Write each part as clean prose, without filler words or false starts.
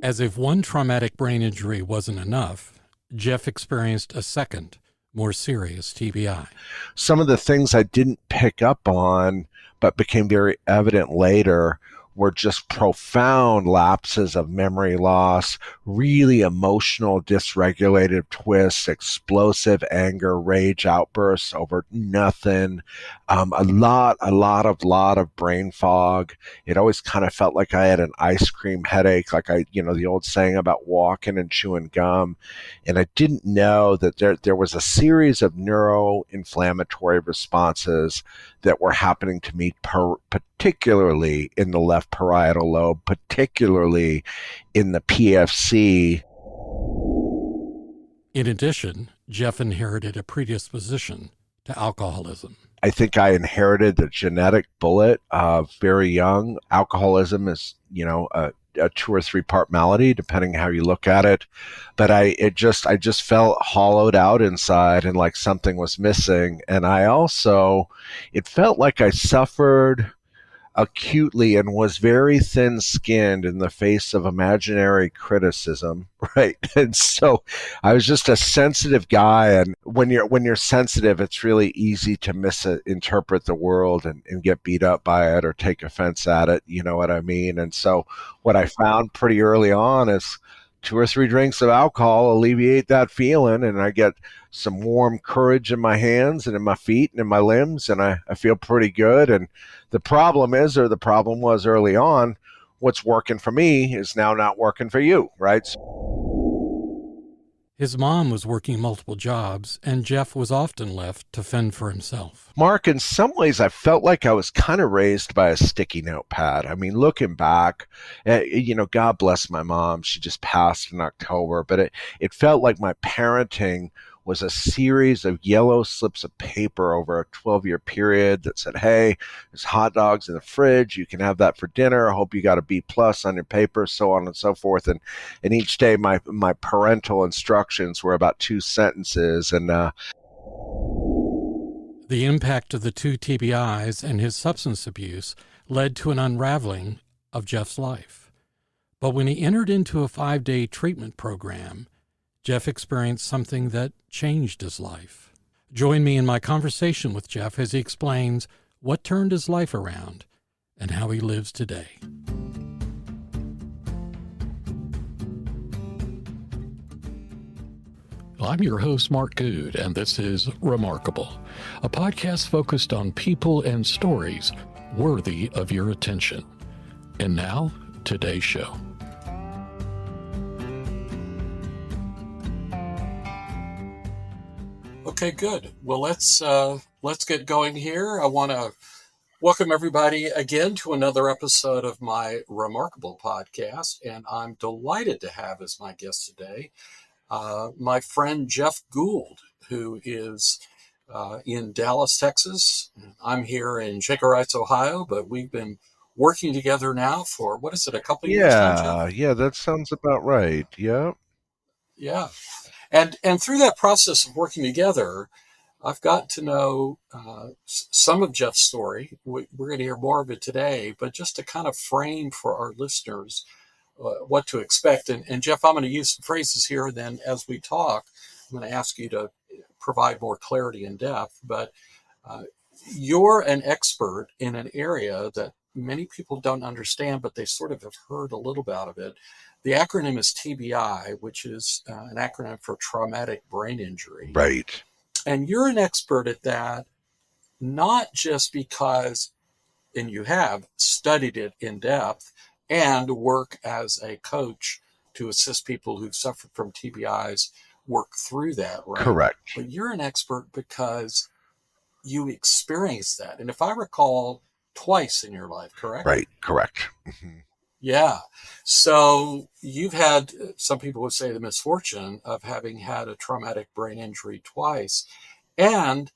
As if one traumatic brain injury wasn't enough, Jeff experienced a second, more serious TBI. Some of the things I didn't pick up on, but became very evident later, were just profound lapses of memory loss, really emotional, dysregulated twists, explosive anger, rage outbursts over nothing, a lot of brain fog. It always kind of felt like I had an ice cream headache, like the old saying about walking and chewing gum. And I didn't know that there was a series of neuroinflammatory responses that were happening to me, particularly in the left parietal lobe, particularly in the PFC. In addition, Jeff inherited a predisposition to alcoholism. I think I inherited the genetic bullet very young. Alcoholism is, a 2 or 3 part malady, depending how you look at it. But I just felt hollowed out inside, and like something was missing. And it felt like I suffered acutely and was very thin skinned in the face of imaginary criticism, right? And so I was just a sensitive guy. And when you're sensitive, it's really easy to misinterpret the world and get beat up by it or take offense at it. You know what I mean? And so what I found pretty early on is 2 or 3 drinks of alcohol alleviate that feeling, and I get some warm courage in my hands and in my feet and in my limbs, and I feel pretty good. And the problem is, or the problem was early on, what's working for me is now not working for you, right? His mom was working multiple jobs, and Jeff was often left to fend for himself. Mark, in some ways, I felt like I was kind of raised by a sticky notepad. I mean, looking back, God bless my mom. She just passed in October, but it felt like my parenting was a series of yellow slips of paper over a 12-year period that said, hey, there's hot dogs in the fridge. You can have that for dinner. I hope you got a B plus on your paper, so on and so forth. And each day my parental instructions were about 2 sentences. And The impact of the 2 TBIs and his substance abuse led to an unraveling of Jeff's life. But when he entered into a 5-day treatment program, Jeff experienced something that changed his life. Join me in my conversation with Jeff as he explains what turned his life around and how he lives today. I'm your host, Mark Gould, and this is Remarkable, a podcast focused on people and stories worthy of your attention. And now, today's show. Okay, good. Well, let's get going here. I want to welcome everybody again to another episode of my Remarkable podcast, and I'm delighted to have as my guest today my friend Jeff Gould, who is in Dallas, Texas. I'm here in Shaker Heights, Ohio, but we've been working together now for, what is it, a couple of years now, Jeff? yeah, that sounds about right. Yeah. Yeah. And through that process of working together, I've got to know some of Jeff's story. We're going to hear more of it today, but just to kind of frame for our listeners what to expect. And Jeff, I'm going to use some phrases here. And then as we talk, I'm going to ask you to provide more clarity and depth. But you're an expert in an area that many people don't understand, but they sort of have heard a little bit of it. The acronym is TBI, which is an acronym for traumatic brain injury. Right. And you're an expert at that, not just because, and you have studied it in depth and work as a coach to assist people who've suffered from TBIs work through that, right? Correct. But you're an expert because you experienced that. And if I recall, twice in your life, correct? Right. Correct. Mm-hmm. Yeah. So you've had, some people would say, the misfortune of having had a traumatic brain injury twice and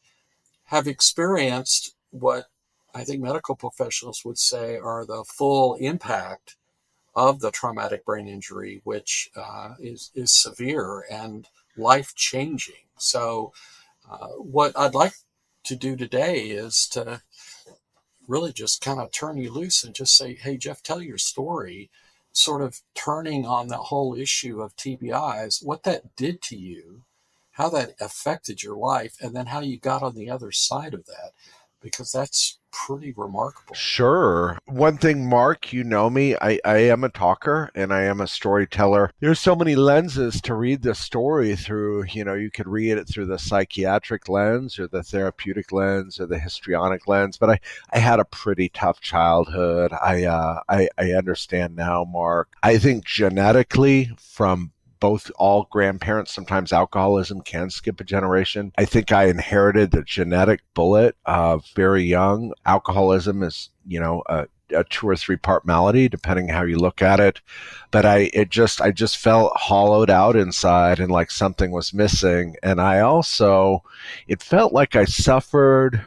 have experienced what I think medical professionals would say are the full impact of the traumatic brain injury, which is severe and life-changing. So what I'd like to do today is to really just kind of turn you loose and just say, hey, Jeff, tell your story sort of turning on that whole issue of TBIs, what that did to you, how that affected your life, and then how you got on the other side of that, because that's pretty remarkable. Sure. One thing, Mark, you know me, I am a talker and I am a storyteller. There's so many lenses to read the story through. You could read it through the psychiatric lens or the therapeutic lens or the histrionic lens, but I had a pretty tough childhood. I understand now, Mark. I think genetically from both all grandparents, sometimes alcoholism can skip a generation. I think I inherited the genetic bullet very young. Alcoholism is, a 2 or 3 part malady, depending how you look at it. But I just felt hollowed out inside and like something was missing. And it felt like I suffered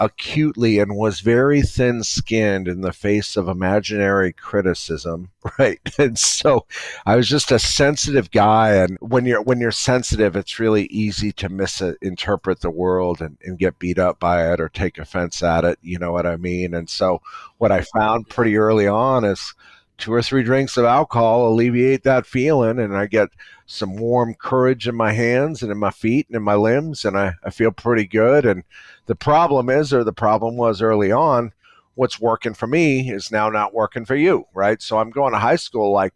acutely and was very thin skinned in the face of imaginary criticism, right? And so I was just a sensitive guy, and when you're sensitive, it's really easy to misinterpret the world and get beat up by it or take offense at it, you know what I mean? And so what I found Yeah. pretty early on is 2 or 3 drinks of alcohol alleviate that feeling, and I get some warm courage in my hands and in my feet and in my limbs, and I feel pretty good. And the problem was early on, what's working for me is now not working for you, right? So I'm going to high school, like,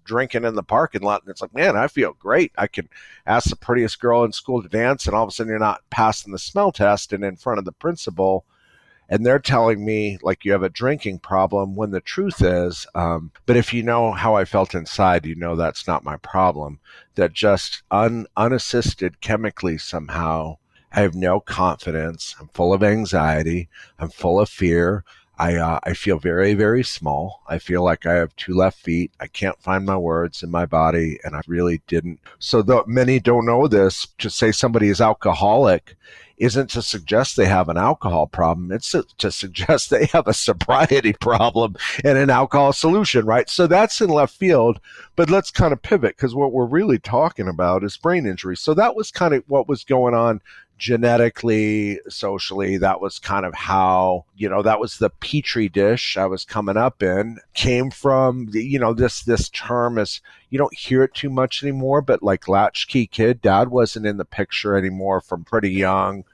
drinking in the parking lot, and it's like, man, I feel great. I can ask the prettiest girl in school to dance, and all of a sudden you're not passing the smell test and in front of the principal, and they're telling me like you have a drinking problem, when the truth is, but if you know how I felt inside, that's not my problem. That just unassisted chemically somehow, I have no confidence. I'm full of anxiety. I'm full of fear. I feel very, very small. I feel like I have 2 left feet. I can't find my words in my body, and I really didn't. So though many don't know this, to say somebody is alcoholic isn't to suggest they have an alcohol problem. It's to suggest they have a sobriety problem and an alcohol solution, right? So that's in left field, but let's kind of pivot, because what we're really talking about is brain injury. So that was kind of what was going on genetically, socially. That was kind of how, that was the petri dish I was coming up in. Came from this term is, you don't hear it too much anymore, but like latchkey kid, dad wasn't in the picture anymore from pretty Yeah. young.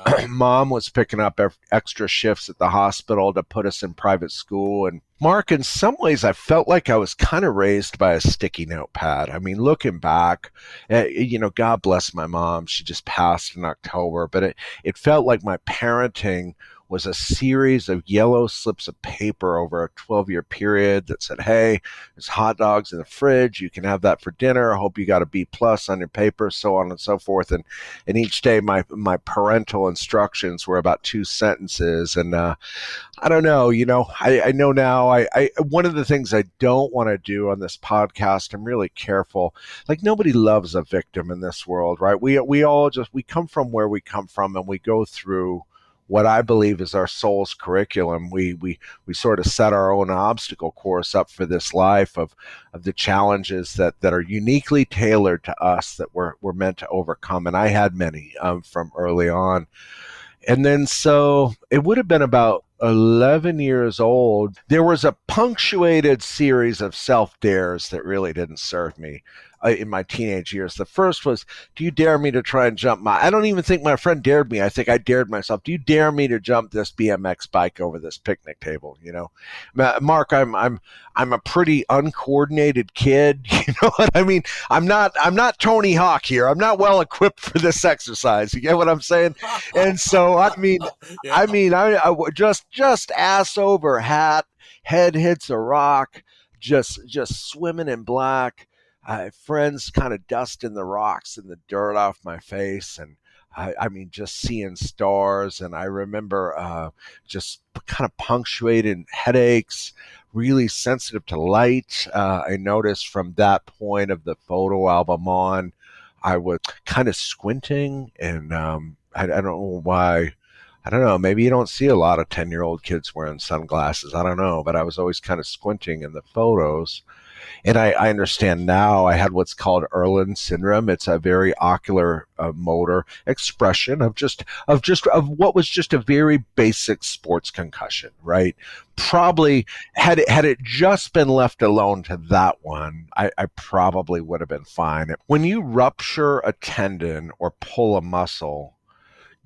Yeah. Mom was picking up extra shifts at the hospital to put us in private school. And Mark, in some ways, I felt like I was kind of raised by a sticky notepad. I mean, looking back, God bless my mom. She just passed in October, but it felt like my parenting was a series of yellow slips of paper over a 12-year period that said, hey, there's hot dogs in the fridge. You can have that for dinner. I hope you got a B plus on your paper, so on and so forth. And each day my parental instructions were about 2 sentences. And I don't know, I know now, I one of the things I don't want to do on this podcast, I'm really careful. Like, nobody loves a victim in this world, right? We all we come from where we come from, and we go through what I believe is our soul's curriculum. We sort of set our own obstacle course up for this life of the challenges that are uniquely tailored to us, that we're meant to overcome. And I had many from early on. And then so it would have been about 11 years old. There was a punctuated series of self dares that really didn't serve me in my teenage years. The first was, do you dare me to try and jump I don't even think my friend dared me. I think I dared myself. Do you dare me to jump this BMX bike over this picnic table? Mark, I'm a pretty uncoordinated kid. You know what I mean? I'm not Tony Hawk here. I'm not well equipped for this exercise. You get what I'm saying? And so, Yeah. I just ass over hat, head hits a rock, just swimming in black. Friends kind of dusting the rocks and the dirt off my face, and I mean, just seeing stars. And I remember just kind of punctuated headaches, really sensitive to light. I noticed from that point of the photo album on, I was kind of squinting, and I don't know why. I don't know, maybe you don't see a lot of 10-year-old kids wearing sunglasses. I don't know, but I was always kind of squinting in the photos. And I understand now I had what's called Erlin syndrome. It's a very ocular motor expression of what was just a very basic sports concussion, right? Probably had it just been left alone to that one, I probably would have been fine. When you rupture a tendon or pull a muscle,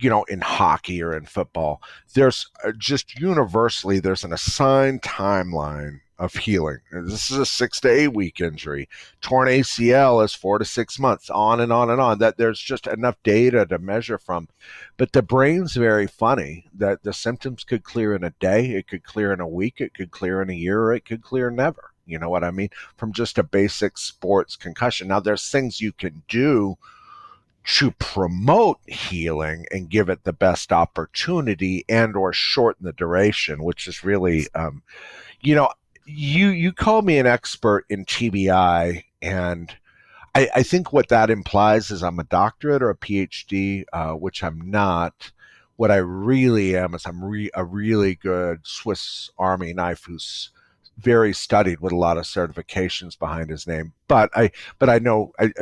in hockey or in football, there's just universally, there's an assigned timeline of healing. This is a 6 to 8 week injury. Torn ACL is 4 to 6 months, on and on and on. That there's just enough data to measure from. But the brain's very funny that the symptoms could clear in a day, it could clear in a week, it could clear in a year, or it could clear never. You know what I mean? From just a basic sports concussion. Now, there's things you can do to promote healing and give it the best opportunity and or shorten the duration, which is really, you know, you call me an expert in TBI, and I think what that implies is I'm a doctorate or a PhD, which I'm not. What I really am is a really good Swiss Army knife who's very studied with a lot of certifications behind his name. But I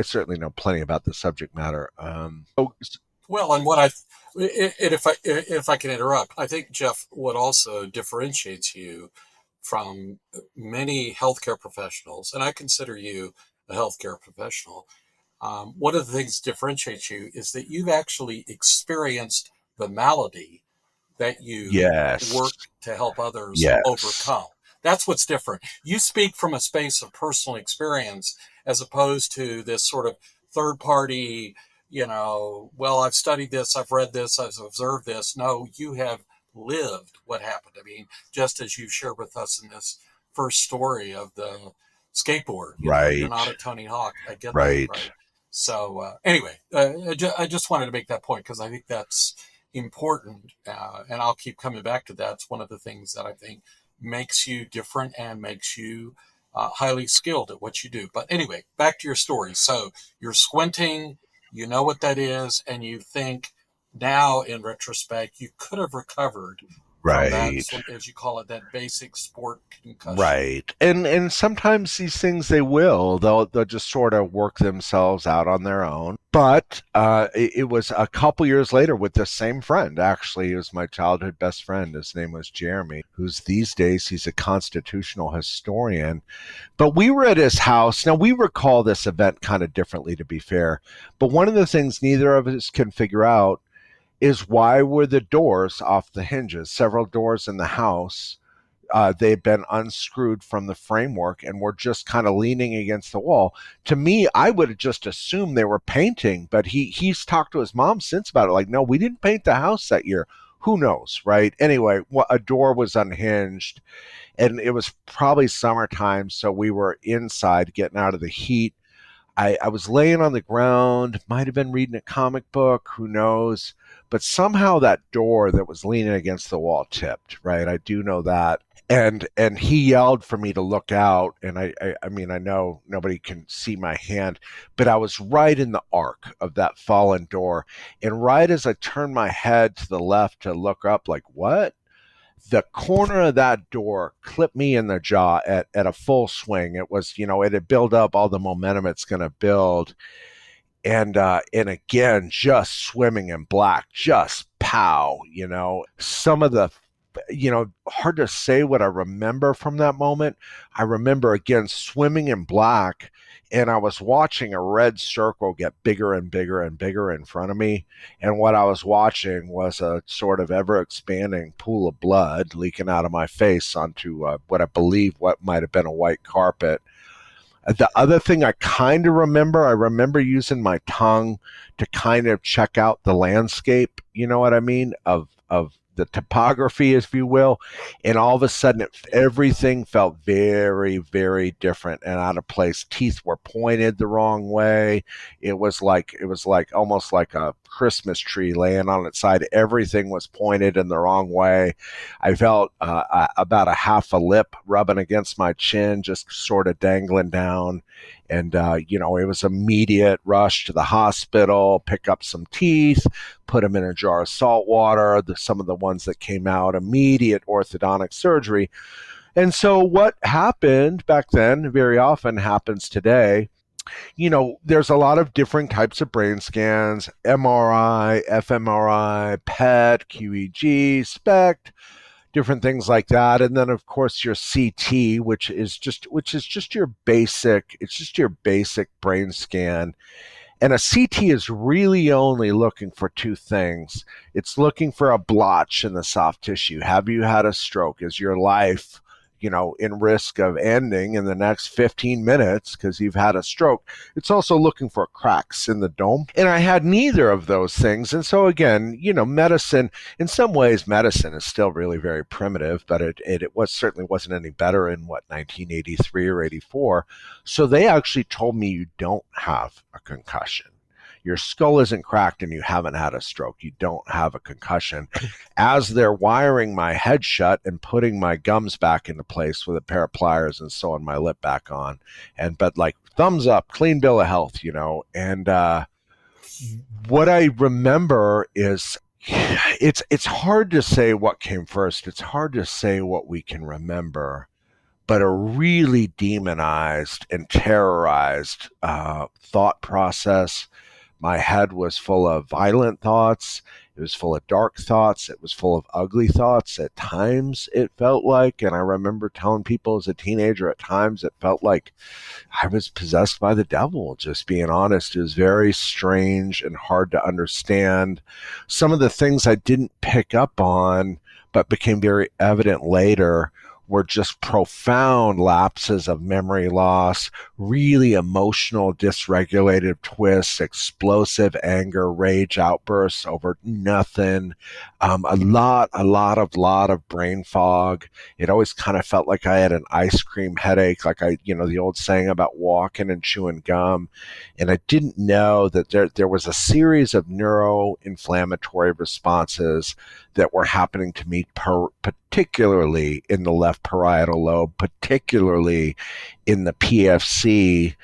certainly know plenty about the subject matter. Well, and what if I can interrupt, I think, Jeff, what also differentiates you from many healthcare professionals, and I consider you a healthcare professional. One of the things that differentiates you is that you've actually experienced the malady that you Yes, work to help others yes, overcome. That's what's different. You speak from a space of personal experience as opposed to this sort of third party, well, I've studied this, I've read this, I've observed this. No, you have lived what happened. I mean, just as you shared with us in this first story of the skateboard, you're right, not a Tony Hawk. I get that, right. right? So, anyway, I just wanted to make that point because I think that's important, and I'll keep coming back to that. It's one of the things that I think makes you different and makes you highly skilled at what you do. But anyway, back to your story. So you're squinting, you know what that is, and you think now in retrospect you could have recovered from that, Right. as you call it, that basic sport concussion. Right. And sometimes these things they will. They'll just sort of work themselves out on their own. But it was a couple years later with the same friend. Actually, it was my childhood best friend. His name was Jeremy, who's these days he's a constitutional historian. But we were at his house. Now we recall this event kind of differently, to be fair. But one of the things neither of us can figure out is why were the doors off the hinges? Several doors in the house, they've been unscrewed from the framework and were just kind of leaning against the wall. To me, I would have just assumed they were painting, but he's talked to his mom since about it. Like, no, we didn't paint the house that year. Who knows, right? Anyway, a door was unhinged, and it was probably summertime, so we were inside getting out of the heat. I was laying on the ground, might have been reading a comic book, who knows? But somehow that door that was leaning against the wall tipped, right? I do know that. And he yelled for me to look out. And I mean, I know nobody can see my hand, but I was right in the arc of that fallen door. And right as I turned my head to the left to look up, like, what? The corner of that door clipped me in the jaw at a full swing. It was, it had built up all the momentum it's going to build. And again, just swimming in black, just pow, some of the, hard to say what I remember from that moment. I remember again swimming in black, and I was watching a red circle get bigger and bigger and bigger in front of me. And what I was watching was a sort of ever expanding pool of blood leaking out of my face onto what I believe what might have been a white carpet. The other thing I remember using my tongue to kind of check out the landscape, you know what I mean, of the topography, if you will. And all of a sudden, everything felt very, very different and out of place. Teeth were pointed the wrong way. It was like almost like a Christmas tree laying on its side. Everything was pointed in the wrong way. I felt about a half a lip rubbing against my chin, just sort of dangling down. And, it was immediate rush to the hospital, pick up some teeth, put them in a jar of salt water, some of the ones that came out, immediate orthodontic surgery. And so what happened back then very often happens today. There's a lot of different types of brain scans: MRI, fMRI, PET, QEG, SPECT, different things like that. And then of course your CT, which is just your basic brain scan. And a CT is really only looking for two things. It's looking for a blotch in the soft tissue. Have you had a stroke? Is your life, in risk of ending in the next 15 minutes because you've had a stroke? It's also looking for cracks in the dome. And I had neither of those things. And so again, medicine, in some ways, medicine is still really very primitive, but it certainly wasn't any better in 1983 or 84. So they actually told me, you don't have a concussion. Your skull isn't cracked and you haven't had a stroke. You don't have a concussion. As they're wiring my head shut and putting my gums back into place with a pair of pliers and sewing my lip back on. But like, thumbs up, clean bill of health, And what I remember is, it's hard to say what came first. It's hard to say what we can remember. But a really demonized and terrorized thought process. My head was full of violent thoughts. It was full of dark thoughts. It was full of ugly thoughts. At times, it felt like, and I remember telling people as a teenager, at times it felt like I was possessed by the devil, just being honest. It was very strange and hard to understand. Some of the things I didn't pick up on, but became very evident later, were just profound lapses of memory loss, really emotional, dysregulated twists, explosive anger, rage outbursts over nothing, a lot of brain fog. It always kind of felt like I had an ice cream headache, like the old saying about walking and chewing gum. And I didn't know that there was a series of neuroinflammatory responses that were happening to me, particularly in the left parietal lobe, particularly in the PFC.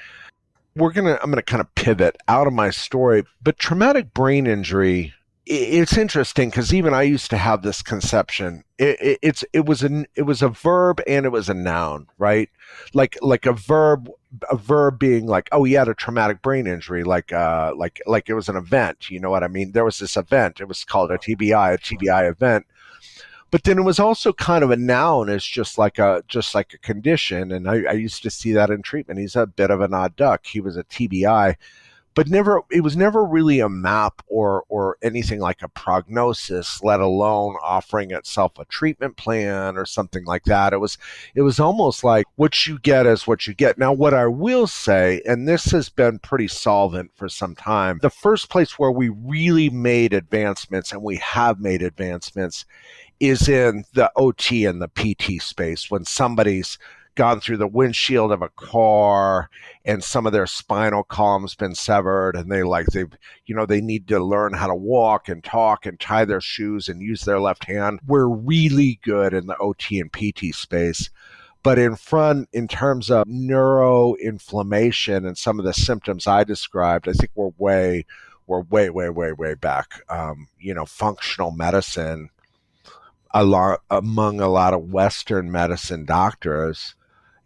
I'm gonna kind of pivot out of my story, but traumatic brain injury, it's interesting because even I used to have this conception. It was a verb and it was a noun, right? Like a verb being like, oh, he had a traumatic brain injury, like it was an event. You know what I mean? There was this event. It was called a TBI event. But then it was also kind of a noun as just like a condition. And I used to see that in treatment. He's a bit of an odd duck. He was a TBI. But it was never really a map or anything like a prognosis, let alone offering itself a treatment plan or something like that. It was almost like what you get is what you get. Now, what I will say, and this has been pretty solvent for some time, the first place where we really made advancements, and we have made advancements, is in the OT and the PT space, when somebody's gone through the windshield of a car and some of their spinal column's been severed, and they need to learn how to walk and talk and tie their shoes and use their left hand. We're really good in the OT and PT space. But in terms of neuroinflammation and some of the symptoms I described, I think we're way back. Functional medicine, among a lot of Western medicine doctors,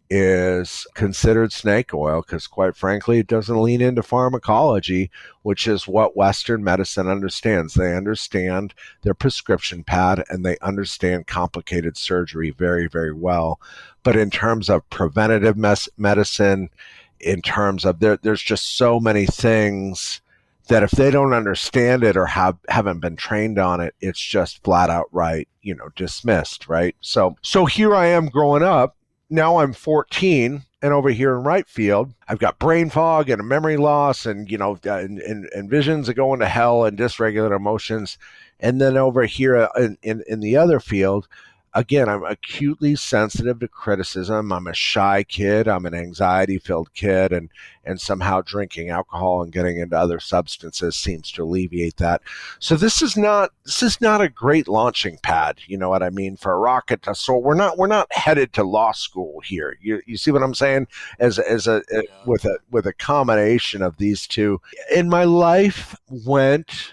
is considered snake oil because, quite frankly, it doesn't lean into pharmacology, which is what Western medicine understands. They understand their prescription pad and they understand complicated surgery very, very well. But in terms of preventative medicine, in terms of there's just so many things that if they don't understand it or haven't been trained on it, it's just flat out dismissed, right? So here I am growing up. Now I'm 14, and over here in right field, I've got brain fog and a memory loss and visions of going to hell and dysregulated emotions. And then over here in the other field, again, I'm acutely sensitive to criticism. I'm a shy kid. I'm an anxiety-filled kid, and somehow drinking alcohol and getting into other substances seems to alleviate that. So this is not a great launching pad. You know what I mean? For a rocket to soar, we're not headed to law school here. You see what I'm saying? As a Yeah. with a combination of these two, and my life went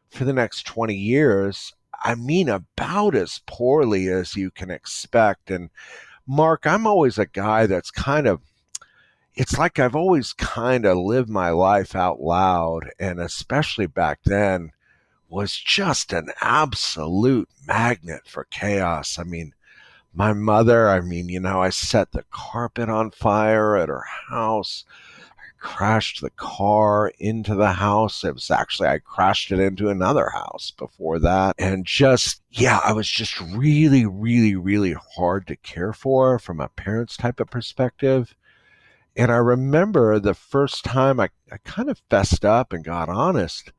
for the next 20 years, I mean, about as poorly as you can expect. And Mark, I'm always a guy that's kind of, it's like I've always kind of lived my life out loud. And especially back then, was just an absolute magnet for chaos. I mean, my mother, I set the carpet on fire at her house, crashed the car into the house. It was actually, I crashed it into another house before that. And just, yeah, I was just really, really, really hard to care for from a parent's type of perspective. And I remember the first time I kind of fessed up and got honest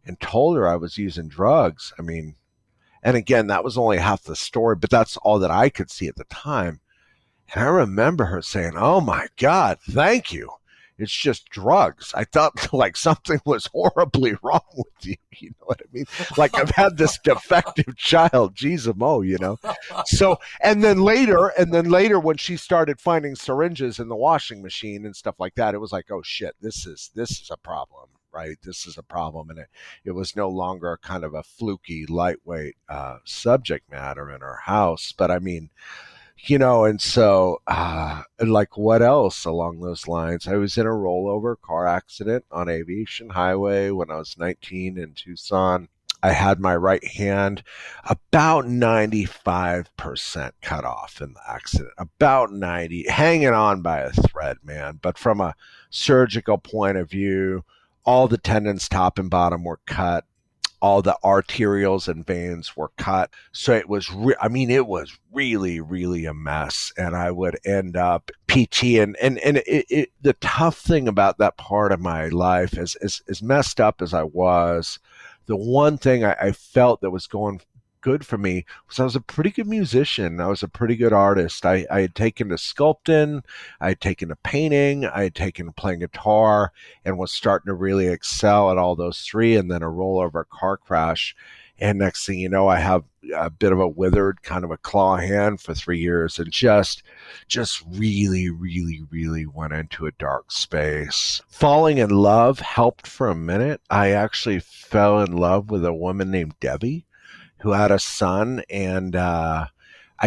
and told her I was using drugs. I mean, and again, that was only half the story, but that's all that I could see at the time. And I remember her saying, "Oh my God, thank you. It's just drugs." I thought like something was horribly wrong with you. You know what I mean? Like I've had this defective child, geez, So, and then later when she started finding syringes in the washing machine and stuff like that, it was like, oh shit, this is a problem. Right, this is a problem, and it was no longer kind of a fluky, lightweight subject matter in our house. But I mean, and so, like, what else along those lines? I was in a rollover car accident on Aviation Highway when I was 19 in Tucson. I had my right hand about 95% cut off in the accident, about 90, hanging on by a thread, man. But from a surgical point of view, all the tendons, top and bottom, were cut, all the arterioles and veins were cut. So it was really, really a mess. And I would end up PT. And the tough thing about that part of my life is as messed up as I was, the one thing I felt that was going good for me was I was a pretty good musician. I was a pretty good artist. I had taken to sculpting, I had taken to painting, I had taken to playing guitar, and was starting to really excel at all those three. And then a rollover car crash. And next thing you know, I have a bit of a withered kind of a claw hand for 3 years, and just really, really, really went into a dark space. Falling in love helped for a minute. I actually fell in love with a woman named Debbie who had a son, and I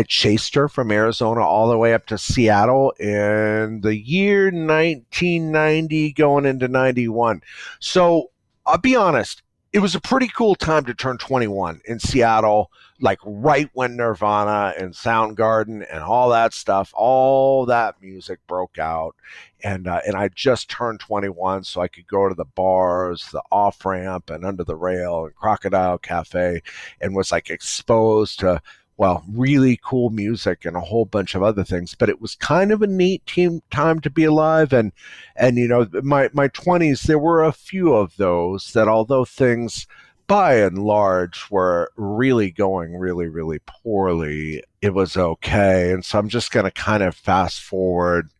chased her from Arizona all the way up to Seattle in the year 1990, going into 91. So I'll be honest, it was a pretty cool time to turn 21 in Seattle, like right when Nirvana and Soundgarden and all that stuff, all that music broke out. And I just turned 21, so I could go to the bars, the off ramp, and Under the Rail and Crocodile Cafe, and was like exposed to, well, really cool music and a whole bunch of other things. But it was kind of a neat time to be alive. And my 20s, there were a few of those that, although things by and large were really going really, really poorly, it was okay. And so I'm just going to kind of fast forward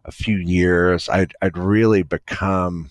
a few years. I'd really become,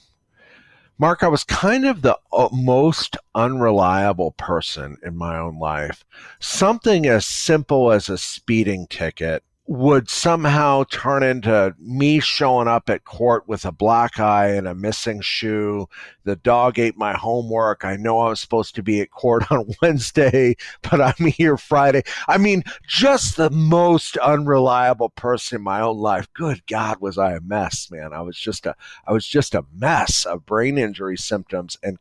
Mark, I was kind of the most unreliable person in my own life. Something as simple as a speeding ticket would somehow turn into me showing up at court with a black eye and a missing shoe. The dog ate my homework. I know I was supposed to be at court on Wednesday, but I'm here Friday. I mean, just the most unreliable person in my own life. Good God, was I a mess, man. I was just a mess of brain injury symptoms, and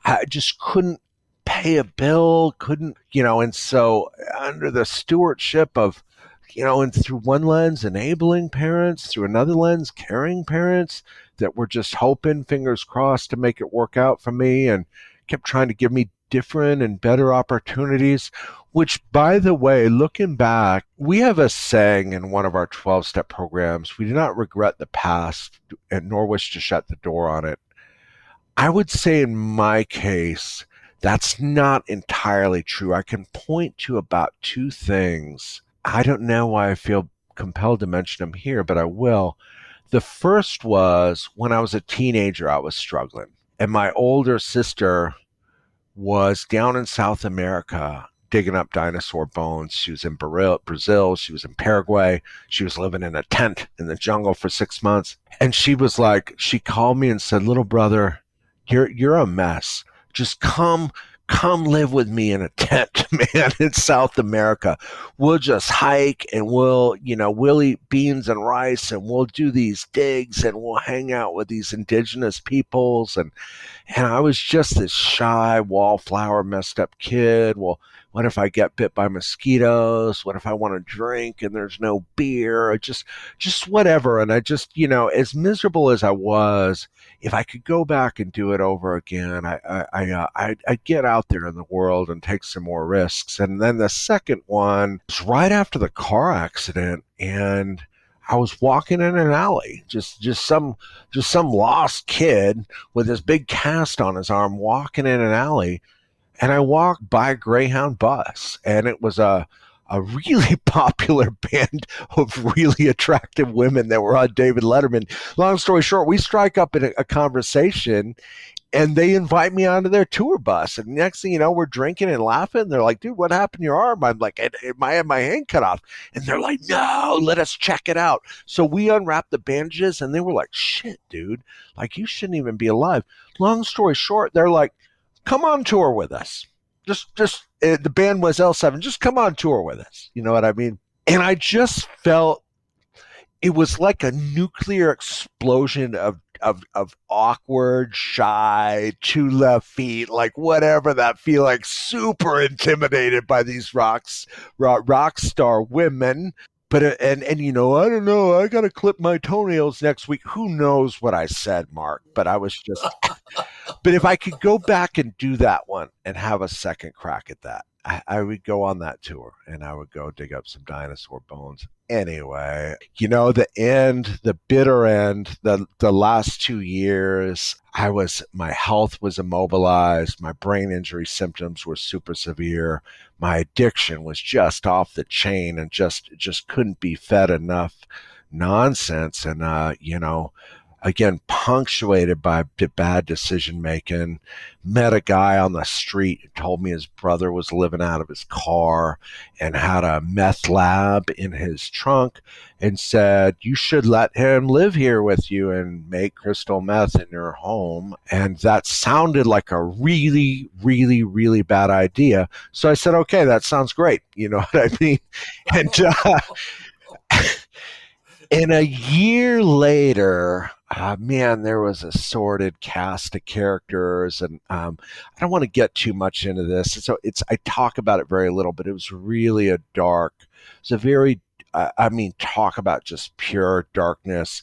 I just couldn't pay a bill, and so under the stewardship of, and through one lens, enabling parents, through another lens, caring parents that were just hoping, fingers crossed, to make it work out for me, and kept trying to give me different and better opportunities, which, by the way, looking back, we have a saying in one of our 12-step programs: we do not regret the past and nor wish to shut the door on it. I would say in my case, That's not entirely true. I can point to about two things. I don't know why I feel compelled to mention them here, but I will. The first was when I was a teenager, I was struggling. And my older sister was down in South America digging up dinosaur bones. She was in Brazil. She was in Paraguay. She was living in a tent in the jungle for 6 months. And she was like, she called me and said, little brother, you're a mess. Just come live with me in a tent, man, in South America. We'll just hike and we'll eat beans and rice and we'll do these digs and we'll hang out with these indigenous peoples. And I was just this shy, wallflower, messed up kid. Well, what if I get bit by mosquitoes? What if I want to drink and there's no beer? Or just whatever. And I just, as miserable as I was, if I could go back and do it over again, I'd get out there in the world and take some more risks. And then the second one was right after the car accident, and I was walking in an alley, just some lost kid with this big cast on his arm walking in an alley, and I walked by a Greyhound bus, and it was a really popular band of really attractive women that were on David Letterman. Long story short, we strike up in a conversation and they invite me onto their tour bus. And next thing you know, we're drinking and laughing. They're like, dude, what happened to your arm? I'm like, I had my hand cut off. And they're like, no, let us check it out. So we unwrapped the bandages and they were like, shit, dude, like you shouldn't even be alive. Long story short, they're like, come on tour with us. Just the band was L7. Just come on tour with us. You know what I mean? And I just felt it was like a nuclear explosion of awkward, shy, two left feet, like whatever that feel like, super intimidated by these rock star women. But and I don't know, I gotta clip my toenails next week. Who knows what I said, Mark? But I was just but if I could go back and do that one and have a second crack at that, I would go on that tour and I would go dig up some dinosaur bones. Anyway, the bitter end, the last 2 years, my health was immobilized. My brain injury symptoms were super severe. My addiction was just off the chain and just couldn't be fed enough nonsense. And, again, punctuated by bad decision making. Met a guy on the street who told me his brother was living out of his car and had a meth lab in his trunk and said, you should let him live here with you and make crystal meth in your home. And that sounded like a really, really, really bad idea. So I said, okay, that sounds great. You know what I mean? And, and a year later, man, there was a sordid cast of characters, and I don't want to get too much into this. So I talk about it very little, but it was really it's a very, talk about just pure darkness.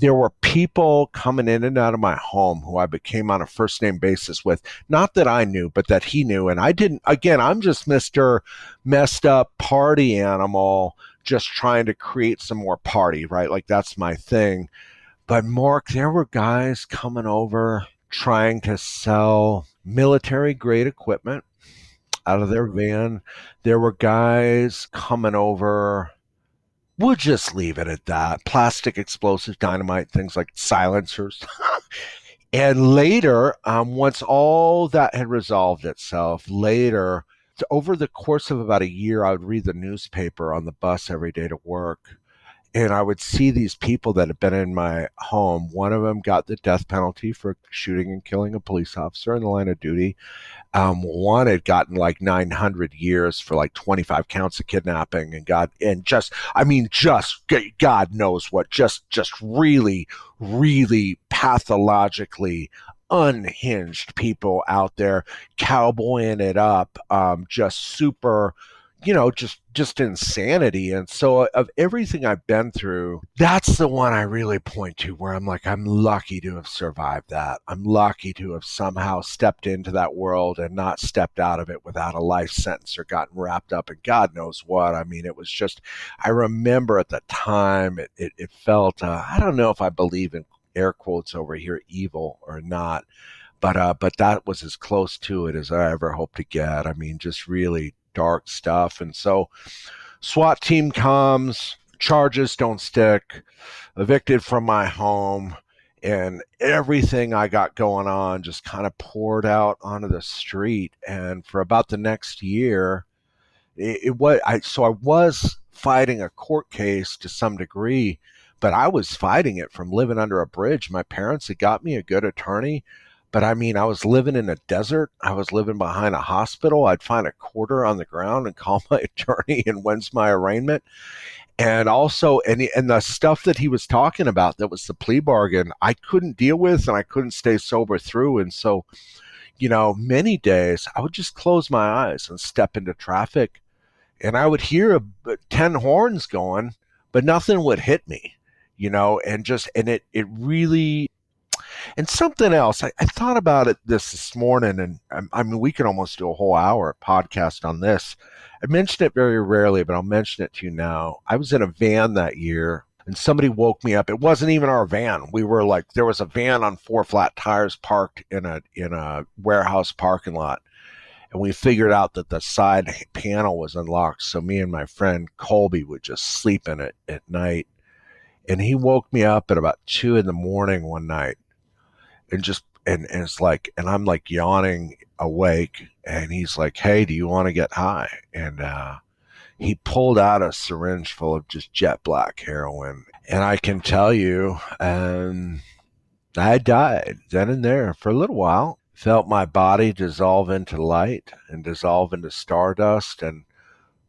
There were people coming in and out of my home who I became on a first name basis with. Not that I knew, but that he knew, and I didn't. Again, I'm just Mr. Messed Up Party Animal, just trying to create some more party, right? Like that's my thing. But Mark, there were guys coming over trying to sell military grade equipment out of their van. There were guys coming over. We'll just leave it at that. Plastic explosives, dynamite, things like silencers. And later, once all that had resolved itself, later, over the course of about a year, I would read the newspaper on the bus every day to work. And I would see these people that had been in my home. One of them got the death penalty for shooting and killing a police officer in the line of duty. One had gotten like 900 years for like 25 counts of kidnapping, and God knows what, just really, really pathologically unhinged people out there cowboying it up, just super, just insanity. And so of everything I've been through, that's the one I really point to where I'm like, I'm lucky to have survived that. I'm lucky to have somehow stepped into that world and not stepped out of it without a life sentence or gotten wrapped up in God knows what. I mean, it was just, I remember at the time it felt, I don't know if I believe in air quotes over here, evil or not. but that was as close to it as I ever hoped to get. I mean, just really dark stuff. And so SWAT team comes, charges don't stick, evicted from my home, and everything I got going on just kind of poured out onto the street. And for about the next year, I was fighting a court case to some degree, but I was fighting it from living under a bridge. My parents had got me a good attorney, but I mean, I was living in a desert. I was living behind a hospital. I'd find a quarter on the ground and call my attorney and when's my arraignment. And also, and the stuff that he was talking about, that was the plea bargain, I couldn't deal with, and I couldn't stay sober through. And so, many days I would just close my eyes and step into traffic, and I would hear 10 horns going, but nothing would hit me, and it really, and something else, I thought about it this morning, and I mean, we could almost do a whole hour podcast on this. I mention it very rarely, but I'll mention it to you now. I was in a van that year, and somebody woke me up. It wasn't even our van. We were like, there was a van on 4 flat tires parked in a warehouse parking lot. And we figured out that the side panel was unlocked. So me and my friend Colby would just sleep in it at night. And he woke me up at about 2 a.m. one night, and it's like, and I'm like yawning awake, and he's like, "Hey, do you want to get high?" And he pulled out a syringe full of just jet black heroin. And I can tell you, I died then and there for a little while. Felt my body dissolve into light and dissolve into stardust, and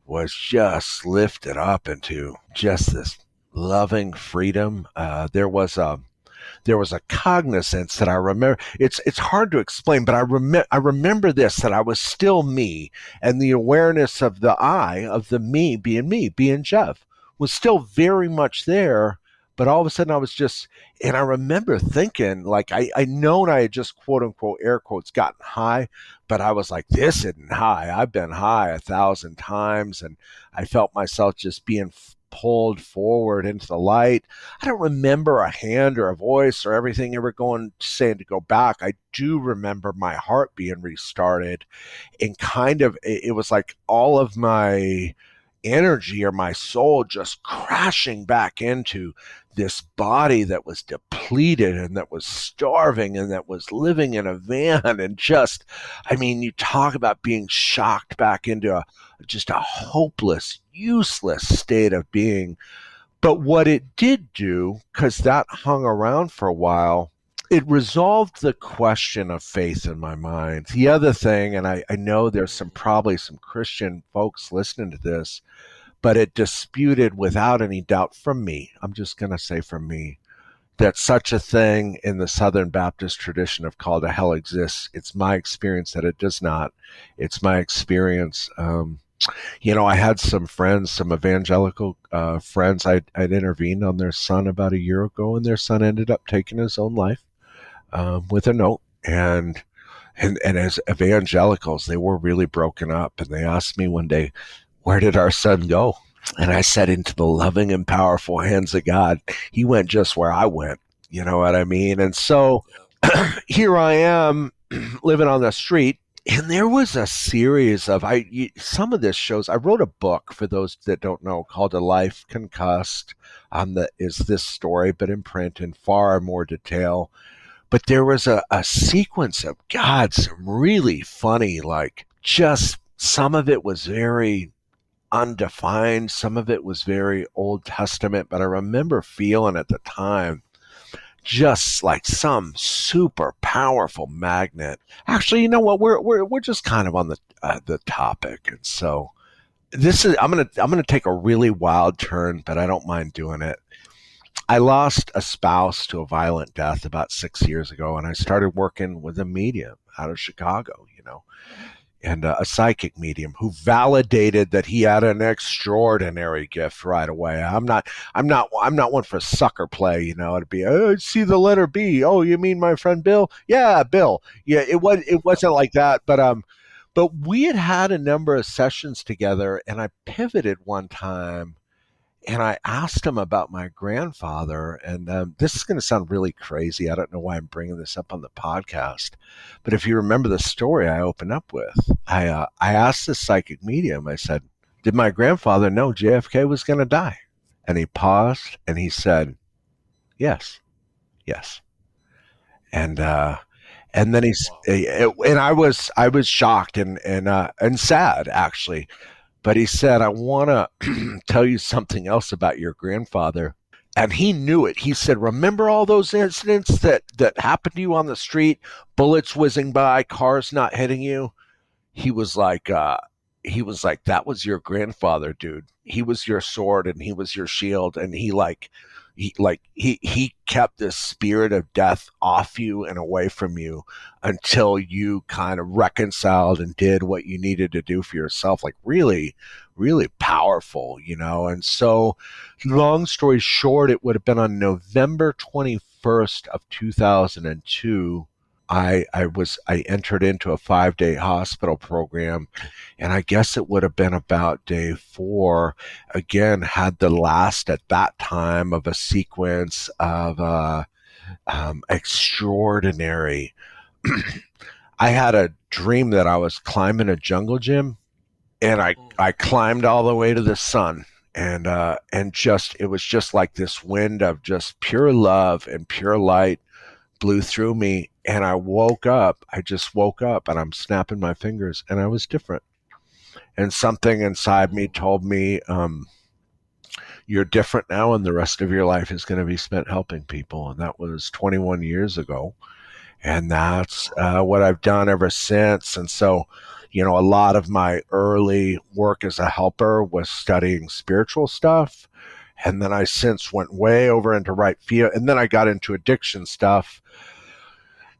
was just lifted up into just this loving freedom. There was a cognizance that I remember. It's hard to explain, but I remember this, that I was still me, and the awareness of the me, being Jeff, was still very much there. But all of a sudden I was just, and I remember thinking, like, I known I had just, quote unquote, air quotes, gotten high, but I was like, this isn't high. I've been high 1,000 times, and I felt myself just being pulled forward into the light. I don't remember a hand or a voice or everything ever saying to go back. I do remember my heart being restarted, and kind of, it was like all of my energy or my soul just crashing back into this body that was depleted and that was starving and that was living in a van. And just, I mean, you talk about being shocked back into just a hopeless, useless state of being. But what it did do, because that hung around for a while, it resolved the question of faith in my mind. The other thing, and I know there's probably some Christian folks listening to this, but it disputed without any doubt from me, I'm just going to say from me, that such a thing in the Southern Baptist tradition of call to hell exists. It's my experience that it does not. It's my experience. I had some friends, some evangelical friends. I'd intervened on their son about a year ago, and their son ended up taking his own life with a note. And as evangelicals, they were really broken up. And they asked me one day, "Where did our son go?" And I said, "Into the loving and powerful hands of God." He went just where I went. You know what I mean? And so here I am living on the street. And there was a series of, some of this shows, I wrote a book, for those that don't know, called A Life Concussed, is this story, but in print in far more detail. But there was a sequence of, God, some really funny, like, just, some of it was very undefined, some of it was very Old Testament, but I remember feeling at the time just like some super powerful magnet. Actually, you know what? We're just kind of on the topic, and so I'm gonna take a really wild turn, but I don't mind doing it. I lost a spouse to a violent death about 6 years ago, and I started working with a medium out of Chicago, and a psychic medium who validated that he had an extraordinary gift right away. I'm not one for sucker play, It'd be, "Oh, see the letter B. Oh, you mean my friend Bill? Yeah, Bill." Yeah, it wasn't like that, but we had a number of sessions together, and I pivoted one time, And I asked him about my grandfather, and this is going to sound really crazy. I don't know why I'm bringing this up on the podcast, but if you remember the story I opened up with, I asked this psychic medium. I said, "Did my grandfather know JFK was going to die?" And he paused, and he said, "Yes, yes." And and then and I was shocked and sad actually. But he said, "I want to tell you something else about your grandfather." And he knew it. He said, "Remember all those incidents that happened to you on the street? Bullets whizzing by, cars not hitting you?" he was like uh he was like, "That was your grandfather, dude. He was your sword and he was your shield, and he kept this spirit of death off you and away from you until you kind of reconciled and did what you needed to do for yourself." Like, really, really powerful, you know. And so, long story short, it would have been on November 21st of 2002. I entered into a 5-day hospital program, and I guess it would have been about day 4. Again, had the last at that time of a sequence of extraordinary. I had a dream that I was climbing a jungle gym, and I climbed all the way to the sun. And just it was just like this wind of just pure love and pure light blew through me, and I just woke up, and I'm snapping my fingers, and I was different. And something inside me told me, "You're different now, and the rest of your life is going to be spent helping people." And that was 21 years ago. And that's what I've done ever since. And so, a lot of my early work as a helper was studying spiritual stuff. And then I since went way over into right field. And then I got into addiction stuff.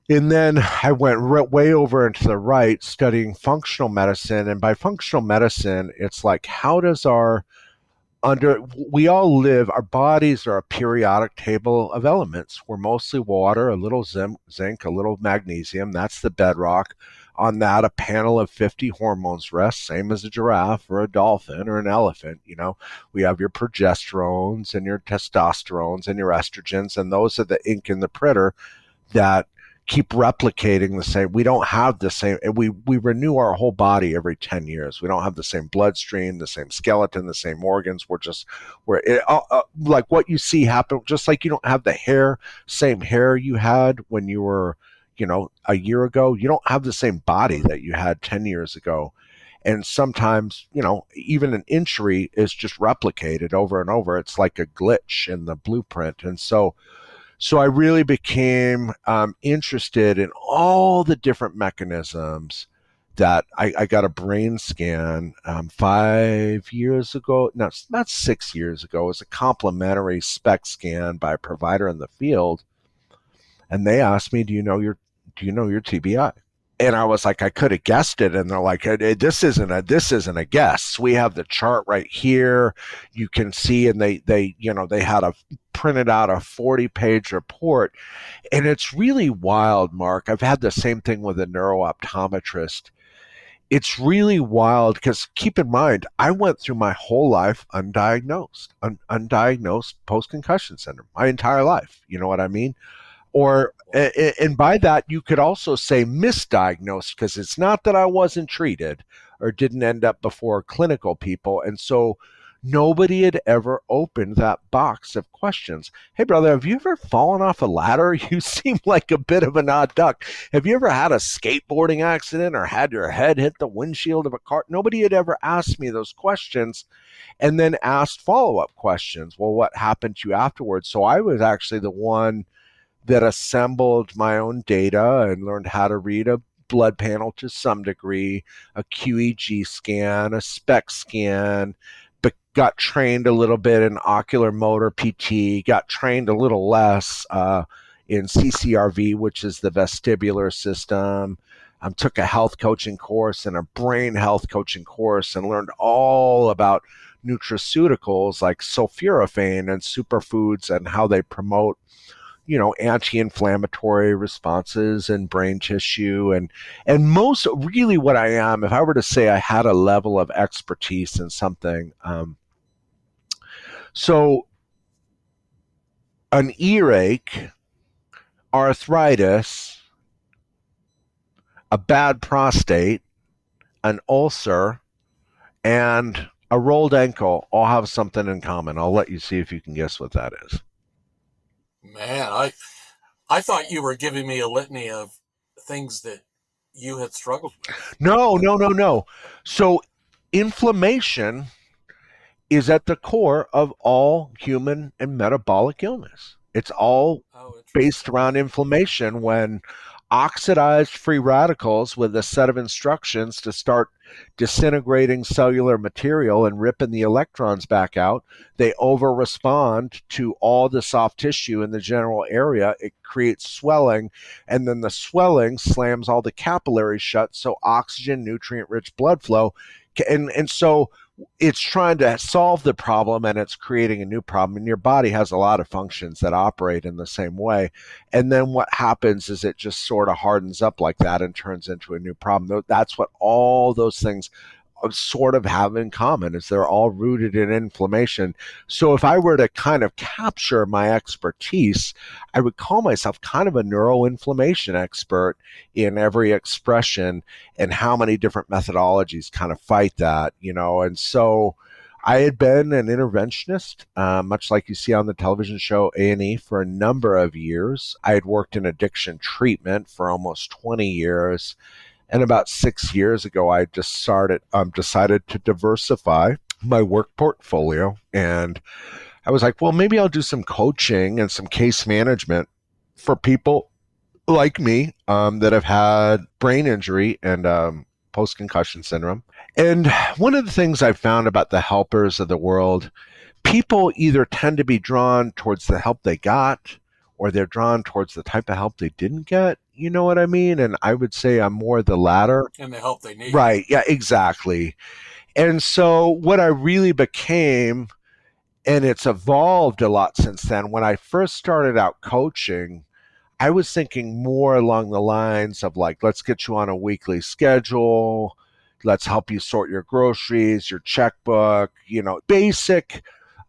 And then I went way over into the right studying functional medicine. And by functional medicine, it's like, how does we all live, our bodies are a periodic table of elements. We're mostly water, a little zinc, a little magnesium. That's the bedrock. On that, a panel of 50 hormones rests, same as a giraffe or a dolphin or an elephant. We have your progesterones and your testosterones and your estrogens, and those are the ink in the printer that keep replicating the same. We don't have the same. We renew our whole body every 10 years. We don't have the same bloodstream, the same skeleton, the same organs. Like what you see happen, just like you don't have the same hair you had when you were, a year ago. You don't have the same body that you had 10 years ago. And sometimes, even an injury is just replicated over and over. It's like a glitch in the blueprint. And so I really became interested in all the different mechanisms that I got a brain scan 5 years ago. No, not 6 years ago. It was a complimentary SPECT scan by a provider in the field. And they asked me, do you know your TBI? And I was like, I could have guessed it. And they're like, this isn't a guess. We have the chart right here. You can see, and they had printed out a 40-page report. And it's really wild, Mark. I've had the same thing with a neurooptometrist. It's really wild because keep in mind, I went through my whole life undiagnosed post-concussion syndrome, my entire life. You know what I mean? Or and by that you could also say misdiagnosed, because it's not that I wasn't treated or didn't end up before clinical people. And so nobody had ever opened that box of questions. Hey brother, have you ever fallen off a ladder? You seem like a bit of an odd duck. Have you ever had a skateboarding accident or had your head hit the windshield of a car? Nobody had ever asked me those questions, and then asked follow-up questions. Well, what happened to you afterwards? So I was actually the one that assembled my own data and learned how to read a blood panel to some degree, a QEG scan, a SPECT scan, but got trained a little bit in ocular motor PT, got trained a little less in CCRV, which is the vestibular system. Took a health coaching course and a brain health coaching course, and learned all about nutraceuticals like sulforaphane and superfoods and how they promote anti-inflammatory responses in brain tissue. And most really what I am, if I were to say I had a level of expertise in something, So an earache, arthritis, a bad prostate, an ulcer, and a rolled ankle all have something in common. I'll let you see if you can guess what that is. Man, I thought you were giving me a litany of things that you had struggled with. No, no, no, no. So inflammation is at the core of all human and metabolic illness. It's all Oh, based interesting. around inflammation when oxidized free radicals with a set of instructions to start disintegrating cellular material and ripping the electrons back out, they over respond to all the soft tissue in the general area. It creates swelling, and then the swelling slams all the capillaries shut, so oxygen, nutrient rich blood flow. And so it's trying to solve the problem and it's creating a new problem. And your body has a lot of functions that operate in the same way. And then what happens is it just sort of hardens up like that and turns into a new problem. That's what all those things sort of have in common, is they're all rooted in inflammation. So if I were to kind of capture my expertise, I would call myself kind of a neuroinflammation expert in every expression and how many different methodologies kind of fight that, you know. And so I had been an interventionist, much like you see on the television show A&E, for a number of years. I had worked in addiction treatment for almost 20 years. And about 6 years ago, I just decided to diversify my work portfolio. And I was like, well, maybe I'll do some coaching and some case management for people like me that have had brain injury and post concussion syndrome. And one of the things I've found about the helpers of the world, people either tend to be drawn towards the help they got or they're drawn towards the type of help they didn't get. You know what I mean? And I would say I'm more the latter. And the help they need. Right. Yeah, exactly. And so what I really became, and it's evolved a lot since then, when I first started out coaching, I was thinking more along the lines of like, let's get you on a weekly schedule. Let's help you sort your groceries, your checkbook, you know, basic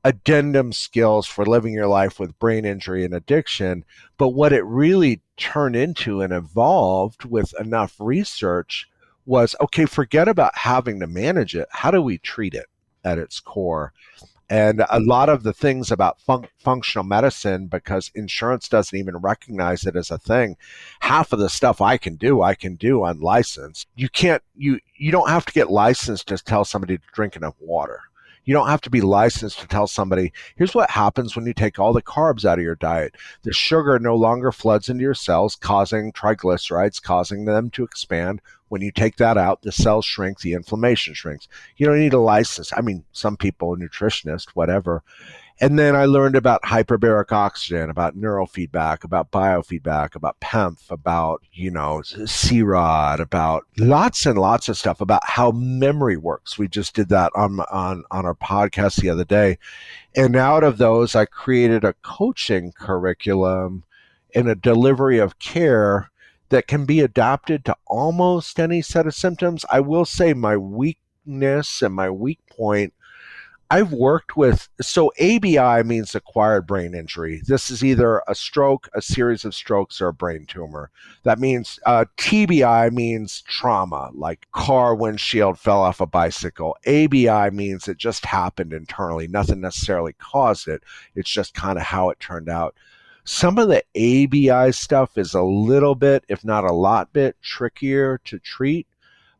addendum skills for living your life with brain injury and addiction. But what it really turned into and evolved with enough research was, okay, forget about having to manage it. How do we treat it at its core? And a lot of the things about functional medicine, because insurance doesn't even recognize it as a thing, half of the stuff I can do unlicensed. You don't have to get licensed to tell somebody to drink enough water. You don't have to be licensed to tell somebody, here's what happens when you take all the carbs out of your diet. The sugar no longer floods into your cells, causing triglycerides, causing them to expand. When you take that out, the cells shrink, the inflammation shrinks. You don't need a license. I mean, some people, nutritionists, whatever. And then I learned about hyperbaric oxygen, about neurofeedback, about biofeedback, about PEMF, about, C-ROD, about lots and lots of stuff about how memory works. We just did that on our podcast the other day. And out of those, I created a coaching curriculum and a delivery of care that can be adapted to almost any set of symptoms. I will say my weakness and my weak point, I've worked with, so ABI means acquired brain injury. This is either a stroke, a series of strokes, or a brain tumor. That means TBI means trauma, like car windshield fell off a bicycle. ABI means it just happened internally. Nothing necessarily caused it. It's just kind of how it turned out. Some of the ABI stuff is a little bit, if not a lot bit, trickier to treat,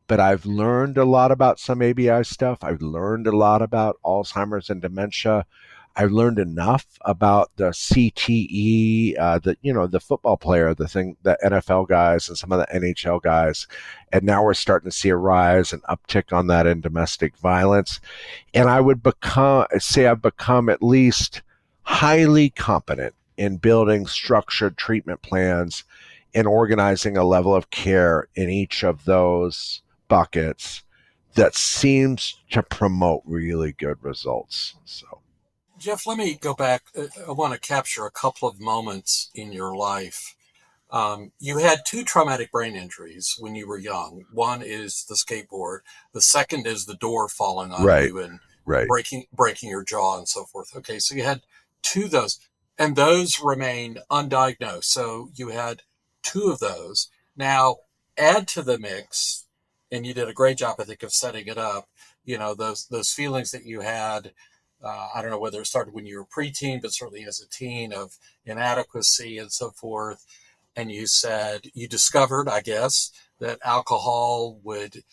but I've learned a lot about some ABI stuff. I've learned a lot about Alzheimer's and dementia. I've learned enough about the CTE, the football player, the NFL guys and some of the NHL guys, and now we're starting to see a rise and uptick on that in domestic violence. And I would say I've become at least highly competent in building structured treatment plans and organizing a level of care in each of those buckets that seems to promote really good results. So, Jeff, let me go back. I want to capture a couple of moments in your life. You had two traumatic brain injuries when you were young. One is the skateboard. The second is the door falling on right. you and Right. breaking your jaw and so forth. Okay, so you had two of those, and those remained undiagnosed. So you had two of those. Now add to the mix, and you did a great job, I think, of setting it up. Those feelings that you had. I don't know whether it started when you were preteen, but certainly as a teen, of inadequacy and so forth. And you said you discovered, I guess, that alcohol would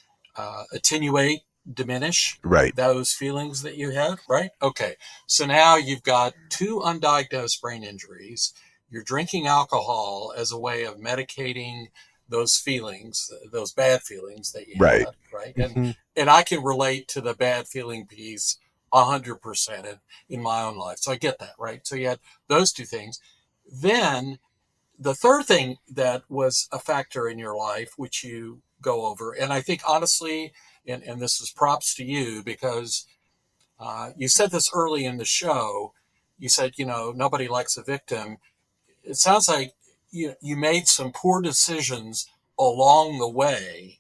attenuate, diminish Right. those feelings that you had, right? Okay. So now you've got two undiagnosed brain injuries. You're drinking alcohol as a way of medicating those feelings, those bad feelings that you Right. had, right? And Hmm. and I can relate to the bad feeling piece 100% in my own life. So I get that, right? So you had those two things. Then the third thing that was a factor in your life, which you go over, and I think honestly, and this is props to you because you said this early in the show. You said, nobody likes a victim. It sounds like you made some poor decisions along the way,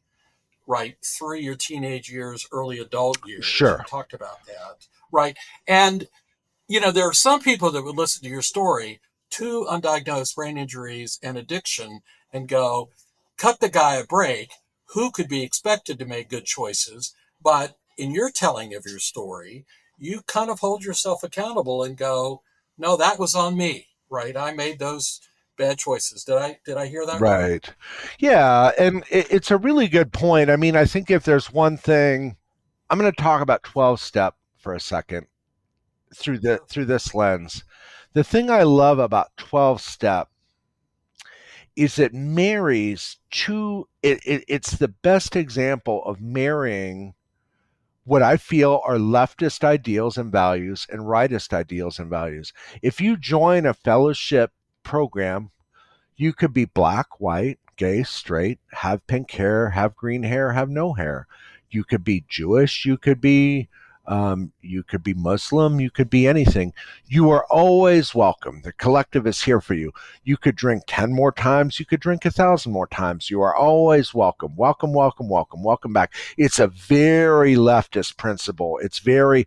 right, through your teenage years, early adult years. You Sure. talked about that, right? And there are some people that would listen to your story, two undiagnosed brain injuries and addiction, and go, cut the guy a break. Who could be expected to make good choices? But in your telling of your story, you kind of hold yourself accountable and go, no, that was on me, right? I made those bad choices. Did I hear that right? Right. Yeah, and it's a really good point. I mean, I think if there's one thing, I'm going to talk about 12 step for a second Sure. through this lens. The thing I love about 12 step is it marries it's the best example of marrying what I feel are leftist ideals and values and rightist ideals and values. If you join a fellowship program, you could be black, white, gay, straight, have pink hair, have green hair, have no hair. You could be Jewish. You could be Muslim. You could be anything. You are always welcome. The collective is here for you. You could drink 10 more times. You could drink 1,000 more times. You are always welcome. Welcome, welcome, welcome, welcome back. It's a very leftist principle. It's very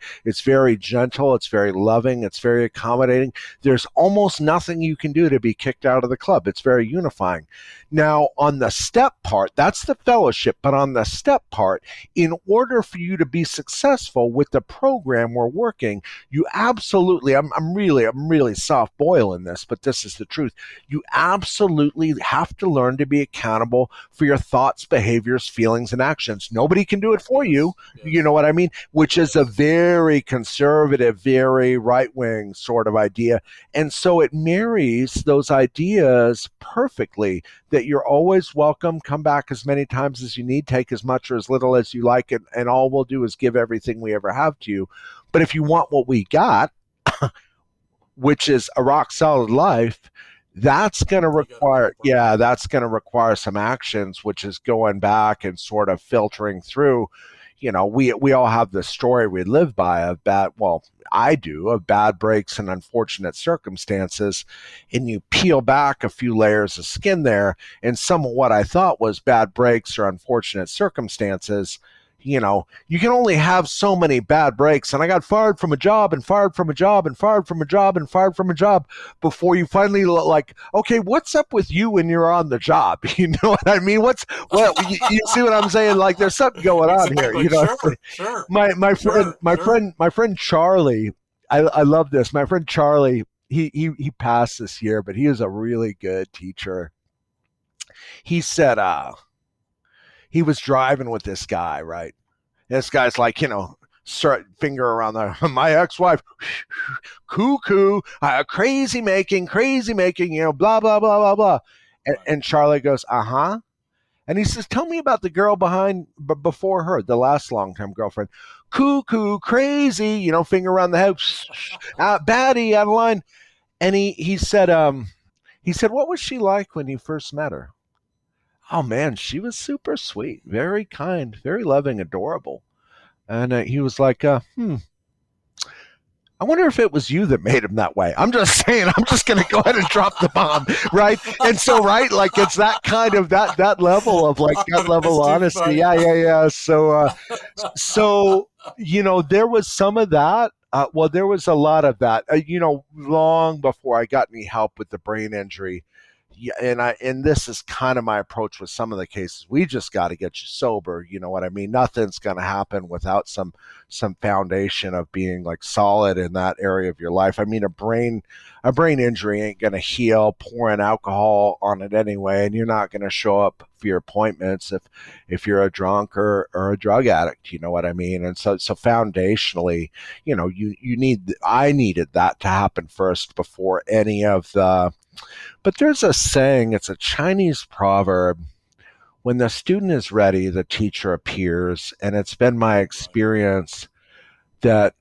gentle. It's very loving. It's very accommodating. There's almost nothing you can do to be kicked out of the club. It's very unifying. Now, on the step part, that's the fellowship, but on the step part, in order for you to be successful with the program we're working, you absolutely, I'm really soft boiling this, but this is the truth. You absolutely have to learn to be accountable for your thoughts, behaviors, feelings, and actions. Nobody can do it for you. Yes. You Yes. know what I mean? Which is a Yes. very conservative, very right wing sort of idea. And so it marries those ideas perfectly that you're always welcome. Come back as many times as you need, take as much or as little as you like, and all we'll do is give everything we ever have to you. But if you want what we got, which is a rock solid life, that's going to You got to make require, it work. yeah, that's going to require some actions, which is going back and sort of filtering through. We all have the story we live by of bad, well, I do, of bad breaks and unfortunate circumstances. And you peel back a few layers of skin there, and some of what I thought was bad breaks or unfortunate circumstances, you can only have so many bad breaks. And I got fired from a job and fired from a job and fired from a job and fired from a job before you finally like, okay, what's up with you when you're on the job? You know what I mean? You see what I'm saying? Like there's something going on here. Exactly. Sure. Sure. Sure. Sure. My friend Charlie, I love this. My friend Charlie, he passed this year, but he was a really good teacher. He said he was driving with this guy, right? This guy's like, finger around the my ex-wife, cuckoo, crazy making, blah blah blah blah blah. Right. And Charlie goes, uh-huh. And he says, tell me about the girl before her, the last long-term girlfriend. Cuckoo, crazy, finger around the head, baddie, out of line. And he said, what was she like when you first met her? Oh man, she was super sweet, very kind, very loving, adorable. And he was like, I wonder if it was you that made him that way. I'm just saying, I'm just going to go ahead and drop the bomb, right? And so, right, like it's that kind of that level of like gut level That's too honesty. funny. Yeah, yeah, yeah. So there was some of that. Well, there was a lot of that. Long before I got any help with the brain injury. Yeah, and this is kind of my approach with some of the cases. We just got to get you sober. You know what I mean? Nothing's going to happen without some foundation of being like solid in that area of your life. I mean, a brain injury ain't going to heal pouring alcohol on it anyway, and you're not going to show up for your appointments if you're a drunk or a drug addict. You know what I mean? And so foundationally, I needed that to happen first before any of the. But there's a saying, it's a Chinese proverb: when the student is ready, the teacher appears. And it's been my experience that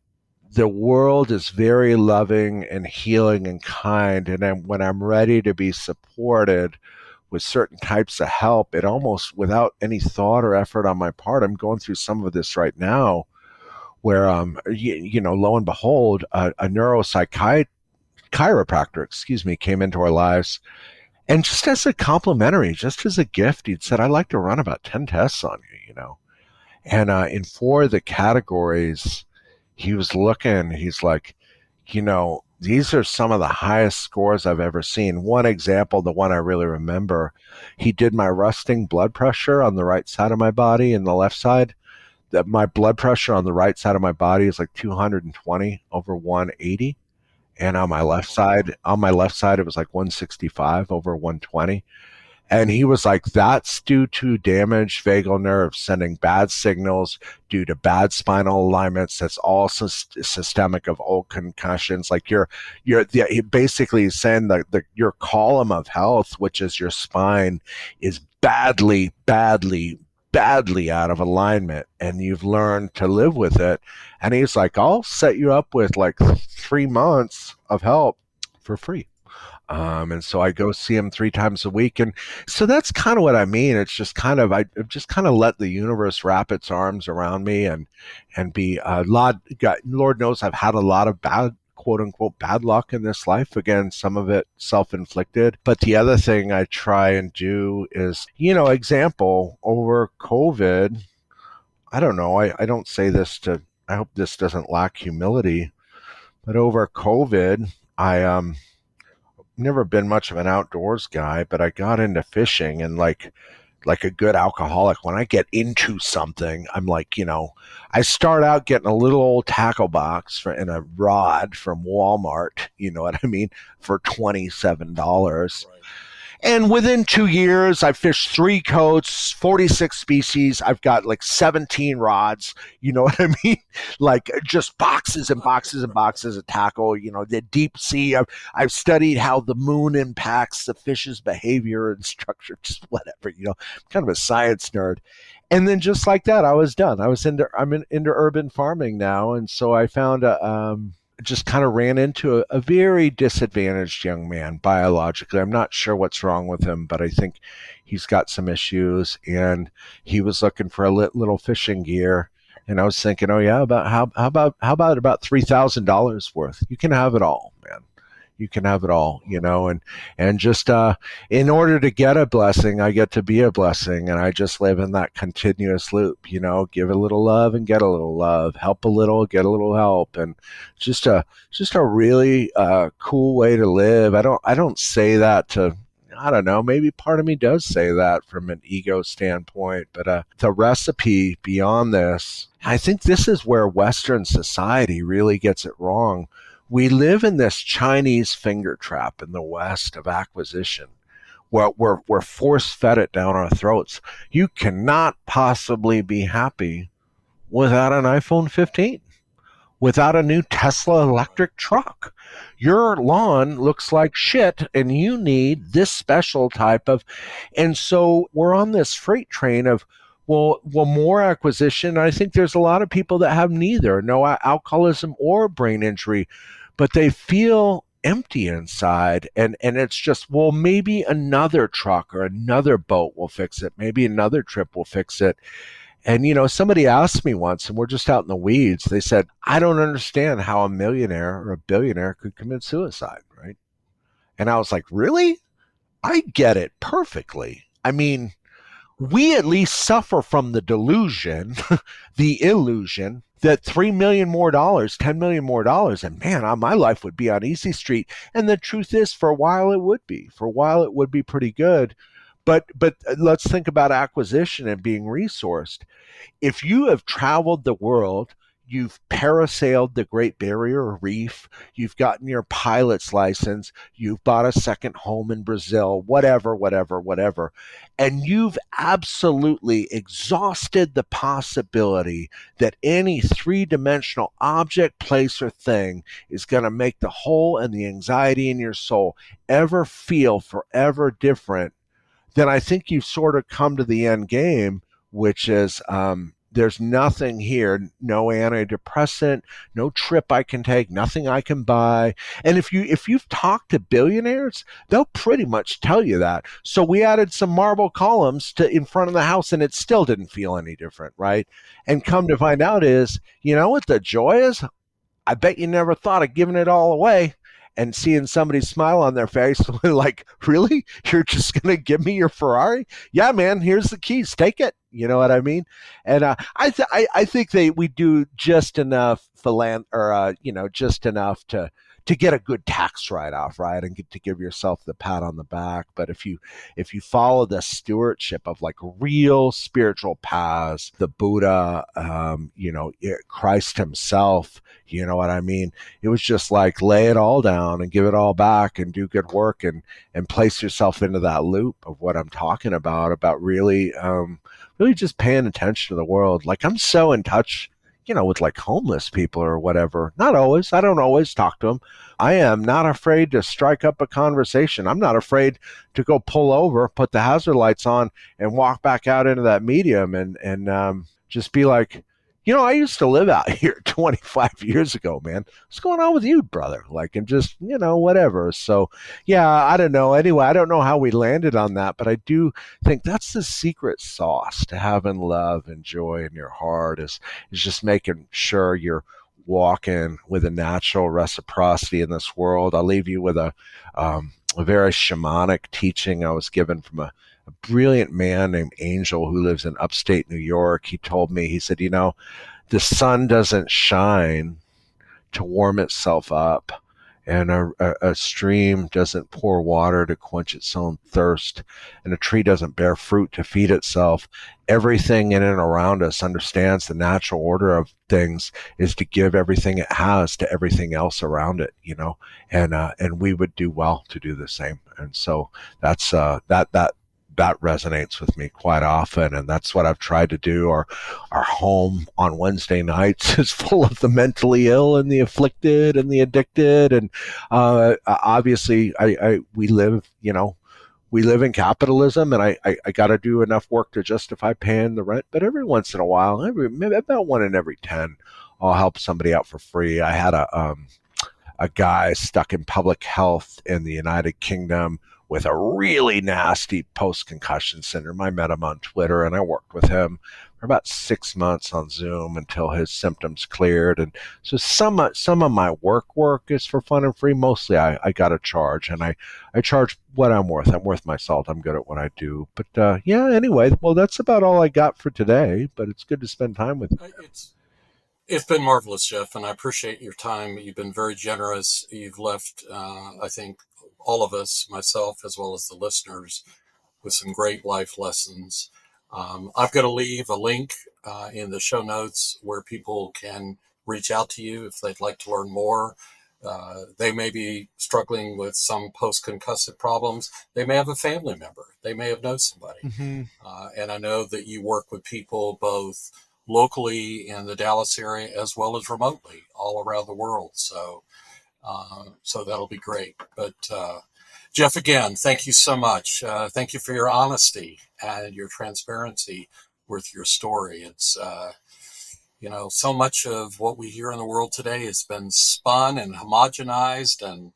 the world is very loving and healing and kind. And when I'm ready to be supported with certain types of help, it almost without any thought or effort on my part, I'm going through some of this right now where, lo and behold, a neuropsychiatrist chiropractor, came into our lives. And just as a complimentary, just as a gift, he'd said, I'd like to run about 10 tests on you. And in 4 of the categories, he was looking, he's like, these are some of the highest scores I've ever seen. One example, the one I really remember, he did my resting blood pressure on the right side of my body and the left side. My blood pressure on the right side of my body is like 220 over 180. And on my left side, it was like 165 over 120. And he was like, that's due to damaged vagal nerves sending bad signals due to bad spinal alignments. That's all systemic of old concussions. Like he basically is saying that your column of health, which is your spine, is badly, badly, badly out of alignment, and you've learned to live with it. And he's like, I'll set you up with like 3 months of help for free. And so I go see him 3 times a week. And so that's kind of what I mean. It's just I've just kind of let the universe wrap its arms around me and be a lot. Lord knows I've had a lot of bad, quote unquote, bad luck in this life. Again, some of it self-inflicted. But the other thing I try and do is, example, over COVID, I don't know, I don't say this I hope this doesn't lack humility, but over COVID, I never been much of an outdoors guy, but I got into fishing, and like a good alcoholic, when I get into something, I'm like, I start out getting a little old tackle box and a rod from Walmart, you know what I mean, for $27. Right. And within 2 years, I fished 3 coats, 46 species. I've got like 17 rods. You know what I mean? Like just boxes and boxes and boxes of tackle. The deep sea. I've studied how the moon impacts the fish's behavior and structure. Just whatever. Kind of a science nerd. And then just like that, I was done. I'm into urban farming now, and so I found just kind of ran into a very disadvantaged young man biologically. I'm not sure what's wrong with him, but I think he's got some issues, and he was looking for a little fishing gear. And I was thinking, oh yeah, how about $3,000 worth? You can have it all, man. You can have it all, and just in order to get a blessing, I get to be a blessing, and I just live in that continuous loop. Give a little love and get a little love, help a little, get a little help, and just a really cool way to live. I don't say that to. I don't know, maybe part of me does say that from an ego standpoint, but the recipe beyond this, I think this is where Western society really gets it wrong. We live in this Chinese finger trap in the West of acquisition. We're force-fed it down our throats. You cannot possibly be happy without an iPhone 15, without a new Tesla electric truck. Your lawn looks like shit, and you need this special type of... And so we're on this freight train of, well, more acquisition. I think there's a lot of people that have neither, no alcoholism or brain injury, but they feel empty inside, and it's just, well, maybe another truck or another boat will fix it, maybe another trip will fix it. And, somebody asked me once, and we're just out in the weeds, they said, I don't understand how a millionaire or a billionaire could commit suicide, right? And I was like, really? I get it perfectly. I mean, we at least suffer from the delusion, the illusion that 3 million more dollars, 10 million more dollars, and man, my life would be on easy street. And the truth is, for a while it would be. For a while it would be pretty good. But let's think about acquisition and being resourced. If you have traveled the world, you've parasailed the Great Barrier Reef, you've gotten your pilot's license, you've bought a second home in Brazil, whatever, whatever, whatever, and you've absolutely exhausted the possibility that any three-dimensional object, place, or thing is going to make the hole and the anxiety in your soul ever feel forever different, then I think you've sort of come to the end game, which is there's nothing here, no antidepressant, no trip I can take, nothing I can buy. And if you've talked to billionaires, they'll pretty much tell you that. So we added some marble columns to in front of the house, and it still didn't feel any different, right? And come to find out is, you know what the joy is? I bet you never thought of giving it all away and seeing somebody smile on their face like, really? You're just going to give me your Ferrari? Yeah, man, here's the keys. Take it. You know what I mean? And I think we do just enough just enough to get a good tax write-off, right, and get to give yourself the pat on the back. But if you follow the stewardship of like real spiritual paths, the Buddha, Christ himself, you know what I mean? It was just like lay it all down and give it all back and do good work and place yourself into that loop of what I'm talking about really really just paying attention to the world. Like I'm so in touch, with like homeless people or whatever. Not always. I don't always talk to them. I am not afraid to strike up a conversation. I'm not afraid to go pull over, put the hazard lights on, and walk back out into that medium and just be like, I used to live out here 25 years ago, man. What's going on with you, brother? Like, and just, whatever. So, yeah, I don't know. Anyway, I don't know how we landed on that, but I do think that's the secret sauce to having love and joy in your heart is just making sure you're walking with a natural reciprocity in this world. I'll leave you with a very shamanic teaching I was given from a brilliant man named Angel who lives in upstate New York. He told me, he said, the sun doesn't shine to warm itself up, and a stream doesn't pour water to quench its own thirst, and a tree doesn't bear fruit to feed itself. Everything in and around us understands the natural order of things is to give everything it has to everything else around it, and we would do well to do the same. And so that's that resonates with me quite often, and that's what I've tried to do. Our home on Wednesday nights is full of the mentally ill and the afflicted and the addicted, and obviously, we live in capitalism, and I got to do enough work to justify paying the rent. But every once in a while, maybe about 1 in every 10, I'll help somebody out for free. I had a guy stuck in public health in the United Kingdom with a really nasty post-concussion syndrome. I met him on Twitter, and I worked with him for about 6 months on Zoom until his symptoms cleared. And so some of my work is for fun and free. Mostly I got to charge, and I charge what I'm worth. I'm worth my salt. I'm good at what I do. But yeah, anyway, well, that's about all I got for today, but it's good to spend time with you. It's been marvelous, Jeff, and I appreciate your time. You've been very generous. You've left, I think, all of us, myself as well as the listeners, with some great life lessons. I've got to leave a link in the show notes where people can reach out to you if they'd like to learn more. They may be struggling with some post-concussive problems. They may have a family member. They may have known somebody. Mm-hmm. And I know that you work with people both locally in the Dallas area as well as remotely all around the world. So that'll be great. But Jeff, again, thank you so much. Thank you for your honesty and your transparency with your story. It's, so much of what we hear in the world today has been spun and homogenized and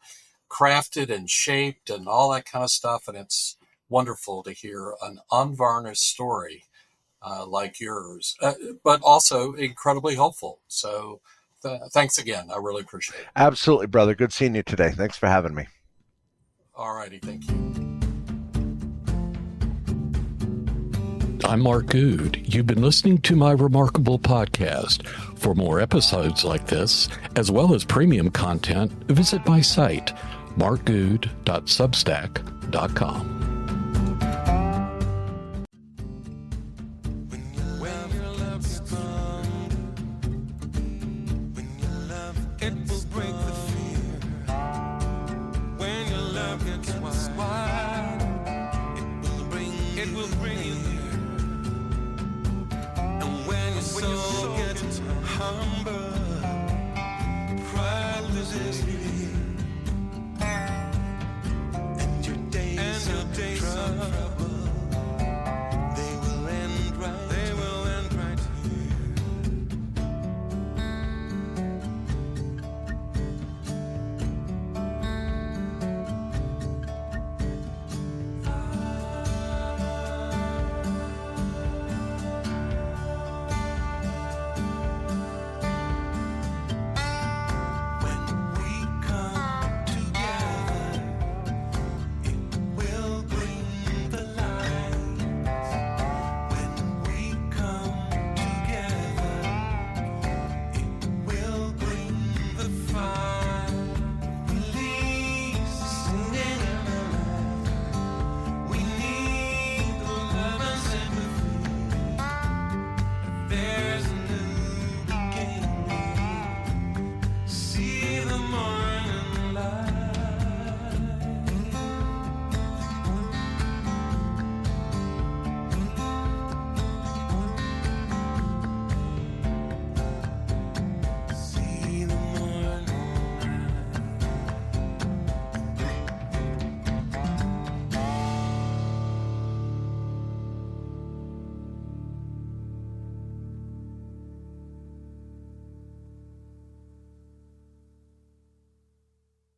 crafted and shaped and all that kind of stuff. And it's wonderful to hear an unvarnished story like yours, but also incredibly helpful. So thanks again. I really appreciate it. Absolutely, brother. Good seeing you today. Thanks for having me. All righty. Thank you. I'm Mark Gould. You've been listening to my remarkable podcast. For more episodes like this, as well as premium content, visit my site, markgould.substack.com. It will bring you